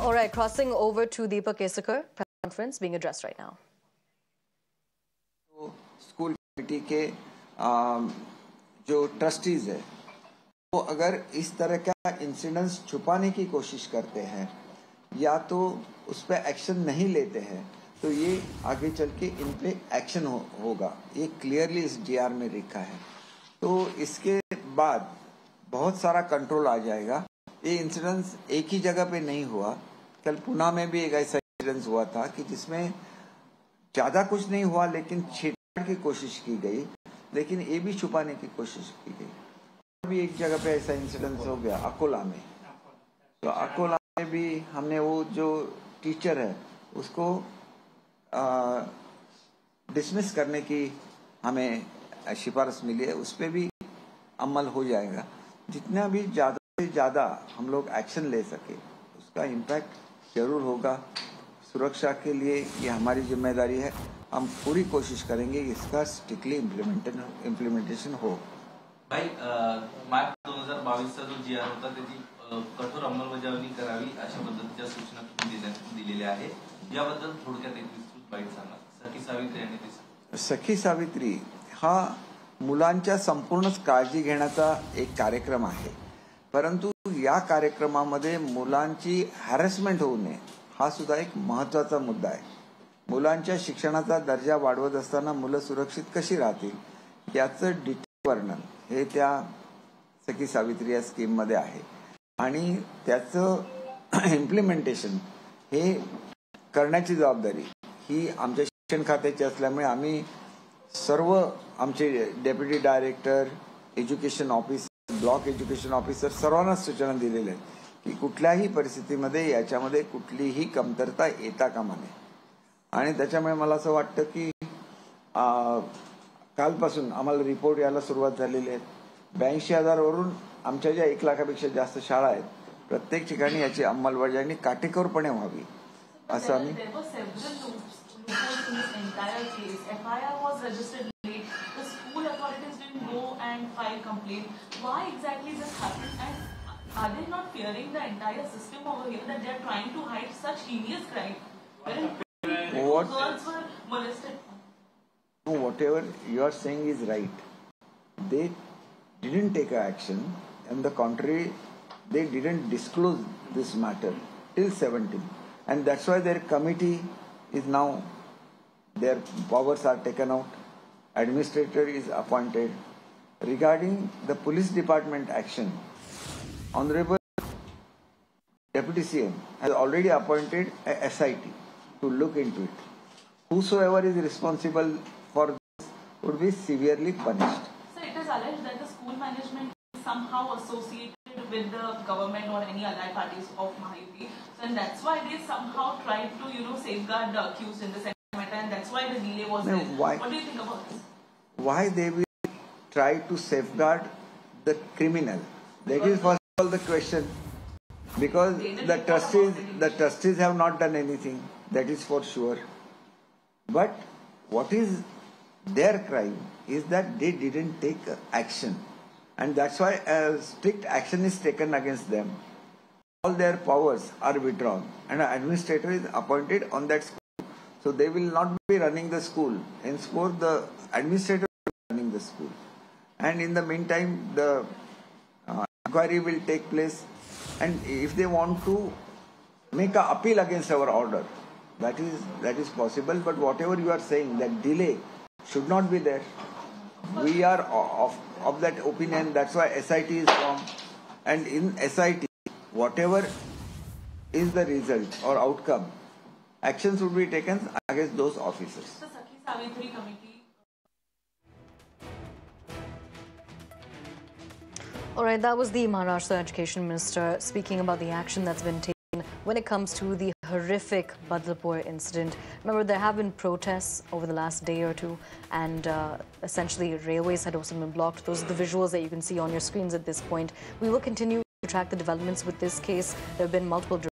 All right, crossing over to Deepak Kesakar, press conference being addressed right now. School committee के जो trustees है वो अगर इस तरह का इंसिडेंट्स छुपाने की कोशिश करते हैं या तो उस पर एक्शन नहीं लेते हैं तो ये आगे चल के इन पे एक्शन होगा। ये क्लियरली इस डीआर में लिखा है। तो इसके बाद बहुत सारा कंट्रोल आ जाएगा। ये इंसिडेंट्स एक ही जगह पे नहीं हुआ। कल पुणे में भी एक ऐसा इंसिडेंस हुआ था कि जिसमें ज्यादा कुछ नहीं हुआ लेकिन छेड़छाड़ की कोशिश की गई, लेकिन ये भी छुपाने की कोशिश की गई। अभी एक जगह पे ऐसा इंसिडेंस हो गया अकोला में। तो अकोला में भी हमने वो जो टीचर है उसको डिसमिस करने की हमें सिफारिश मिली है। उस पर भी अमल हो जाएगा। जितना भी ज्यादा से ज्यादा हम लोग एक्शन ले सके उसका इम्पैक्ट जरूर होगा। सुरक्षा के लिए ये हमारी जिम्मेदारी है। हम पूरी कोशिश करेंगे कि इसका स्ट्रिक्टली इम्प्लिमेंटेशन हो। भाई मार्च 2022चा जो जी आर होता त्याची कठोर अंमलबजावणी करावी अशा पद्धतीच्या सूचना दिलेल्या आहे। याबद्दल थोडक्यात एक विस्तृत माहिती सांगा। सखी सावित्री आणि सखी सावित्री हा मुलांच्या संपूर्ण काळजी घेण्याचा एक कार्यक्रम आहे, परंतु या कार्यक्रमामध्ये मुलांची हॅरेसमेंट होऊ नये हा सुद्धा एक महत्त्वाचा मुद्दा आहे। मुलांच्या शिक्षणाचा दर्जा वाढवत असताना मुलं सुरक्षित कशी राहतील याचं डिटेल वर्णन हे त्या सखी सावित्री या स्कीम मध्ये आहे आणि त्याचं इम्प्लिमेंटेशन हे करण्याची जबाबदारी ही आमच्या शिक्षण खात्याची असल्यामुळे आम्ही सर्व आमचे deputy director, education officer, block education officer सर्वांना सूचना दिलेल्या आहेत की कुठल्याही परिस्थितीमध्ये याच्यामध्ये कुठलीही कमतरता येता कामा नये। आणि त्याच्यामुळे मला असं वाटतं की कालपासून आम्हाला रिपोर्ट यायला सुरुवात झालेली आहे। 82,000 वरून आमच्या ज्या 1 लाखापेक्षा जास्त शाळा आहेत प्रत्येक ठिकाणी याची अंमलबजावणी काटेकोरपणे व्हावी असं आम्ही entire case. FIR was registered late. The school authorities didn't go and file complaint. Why exactly this happened? And are they not fearing the entire system over here that they are trying to hide such heinous crime? Wherein girls were molested. No, whatever you are saying is right. They didn't take action. On the contrary, they didn't disclose this matter till 17, and that's why their committee is now. Their powers are taken out. Administrator is appointed. Regarding the police department action, Honorable Deputy CM has already appointed a SIT to look into it. Whosoever is responsible for this would be severely punished. So it is alleged that the school management is somehow associated with the government or any allied parties of Mahayuti, and that's why they somehow tried to, safeguard the accused in this. And that's why the delay was there. What do you think about this? Why they will try to safeguard the criminal? That is first of all the question. Because the trustees have not done anything. That is for sure. But what is their crime is that they didn't take action, and that's why strict action is taken against them. All their powers are withdrawn, and an administrator is appointed on that school. So they will not be running the school. Henceforth, the administrator will be running the school. And in the meantime, the inquiry will take place. And if they want to make an appeal against our order, that is possible. But whatever you are saying, that delay should not be there. We are of that opinion. That's why SIT is formed. And in SIT, whatever is the result or outcome, actions would be taken against those officers. The Sakhi Savitri committee. All right, that was the Maharashtra Education Minister speaking about the action that's been taken when it comes to the horrific Badlapur incident. Remember, there have been protests over the last day or two, and essentially railways had also been blocked. Those are the visuals that you can see on your screens at this point. We will continue to track the developments with this case. There have been multiple